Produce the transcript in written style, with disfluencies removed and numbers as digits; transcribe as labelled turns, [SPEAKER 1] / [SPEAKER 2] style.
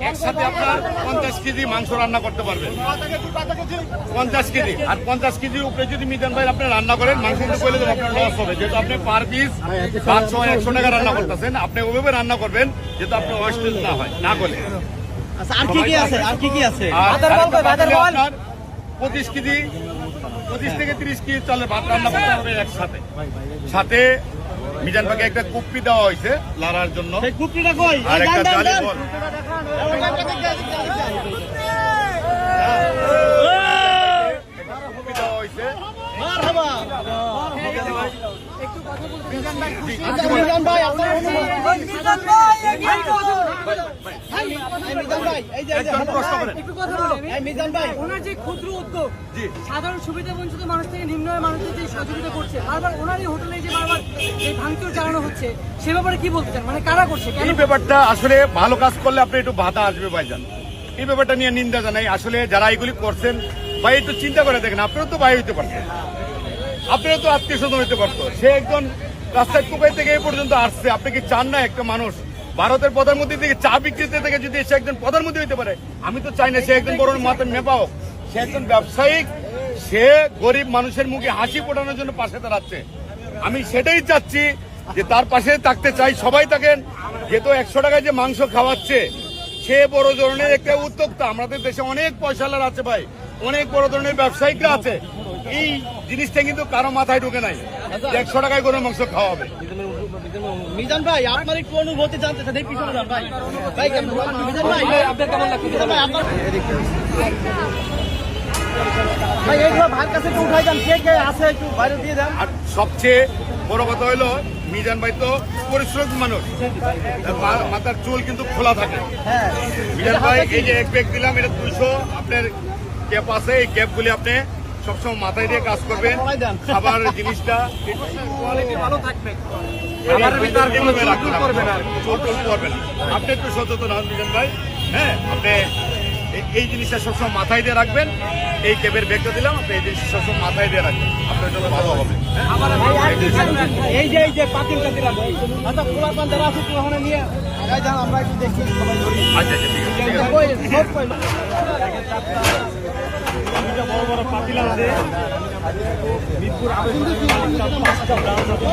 [SPEAKER 1] একসাথে আপনার 50 কেজি মাংস রান্না করতে পারবেন, 50 কেজি। আর 50 কেজির উপরে যদি মিজান ভাই আপনি রান্না করেন, মাংস কিন্তু কইলে তো আপনার লস হবে, যেহেতু আপনি পার পিস 500-100 টাকা রান্না করতেছেন। আপনি ওইভাবে রান্না করবেন যেহেতু আপনি ওয়েস্টেজ না হয়, না করলে।
[SPEAKER 2] আর কি কি আছে? আর কি কি আছে?
[SPEAKER 1] আপনার 25 কেজি 25 থেকে 30 কেজি চালের ভাত রান্না করতে হবে একসাথে। সাথে মিজান ভাইকে একটা কুপ্পি দেওয়া হয়েছে লাড়ার জন্য, আর একটা জালি বল। কুপ্পি দেওয়া হয়েছে।
[SPEAKER 3] ওনার যে ক্ষুদ্র উদ্যোগ সাধারণ সুবিধা বঞ্চিত মানুষ থেকে নিম্ন মানুষদের যে সহযোগিতা করছে, বারবার ওনার এই হোটেলে যে বারবার এই ভাঙচুর চালানো হচ্ছে, সে ব্যাপারে কি বলতে চান? মানে কারা করছে?
[SPEAKER 1] এই ব্যাপারটা আসলে ভালো কাজ করলে আপনি একটু বাধা আসবে ভাইজান, এই ব্যাপারটা নিয়ে নিন্দা জানাই। আসলে যারা এগুলি করছেন ভাই একটু চিন্তা করে দেখেন, আপনারও তো ভাই হইতে পারতেন, আপনারও তো আত্মীয় স্বজন হইতে পারতো। সে একজন রাস্তায় কুপাই থেকে এই পর্যন্ত আসছে, আপনি কি চান না একটা মানুষ ভারতের প্রধানমন্ত্রী থেকে চা বিক্রিতে থেকে যদি সে একজন প্রধানমন্ত্রী হইতে পারে? আমি তো চাই না সে একজন বড় মাথার নেতা হোক, সে একজন ব্যবসায়িক, সে গরিব মানুষের মুখে হাসি ফোটানোর জন্য পাশে দাঁড়াচ্ছে। আমি সেটাই চাচ্ছি যে তার পাশে থাকতে চাই, সবাই থাকেন। যেহেতু 100 টাকায় যে মাংস খাওয়াচ্ছে, সে বড় ধরনের একটা উদ্যোক্তা। আমাদের দেশে অনেক পয়সালার আছে ভাই, অনেক বড় ধরনের ব্যবসায়িকরা আছে। এই জিনিসটা কিন্তু কারো মাথায় ঢুকে নাই 100 টাকায় গরুর মাংস খাওয়া হবে।
[SPEAKER 2] মিজান ভাই, আপনার একটু অনুভূতি জানতে চাই, পিছনে যান ভাই। ভাই মিজান ভাই, আপনার কেমন লাগছে? ভাই আপনার ভাই এইগুলো ভাইয়ের কাছে একটু উঠাই দেন, কে কে আছে একটু বাইরে দিয়ে দেন।
[SPEAKER 1] আর সবচেয়ে বড় কথা হলো মিজান ভাই তো পরিশ্রমী মানুষ, মাথার চুল কিন্তু খোলা থাকে। মিজান ভাই এই যে এক ব্যাগ দিলাম, এটা 200 আপনার ক্যাপ আছে, এই ক্যাপগুলি আপনি সবসময় মাথায় দিয়ে কাজ করবেন। খাবার জিনিসটা ভালো থাকবে, চুল করবে না। আপনি একটু সচেতন হন মিজান ভাই। হ্যাঁ, আপনি এই জিনিসটা সবসময় মাথায় দিয়ে রাখবেন। এই ক্যাবের ব্যাগটা দিলাম, আপনি এই জিনিসটা সবসময় মাথায় দিয়ে রাখবেন, আপনার জন্য ভালো হবে।
[SPEAKER 2] এই যে পাতিলটা দিলাম, আচ্ছা পোলা পান্ডারা আছে তো ওখানে নিয়ে যান, আমরা একটু দেখি সবাই ধরি।
[SPEAKER 1] আচ্ছা ঠিক আছে। বড় বড় পাতিল আছে, মিরপুর আবেদন 5টা ব্রাঞ্চ আছে।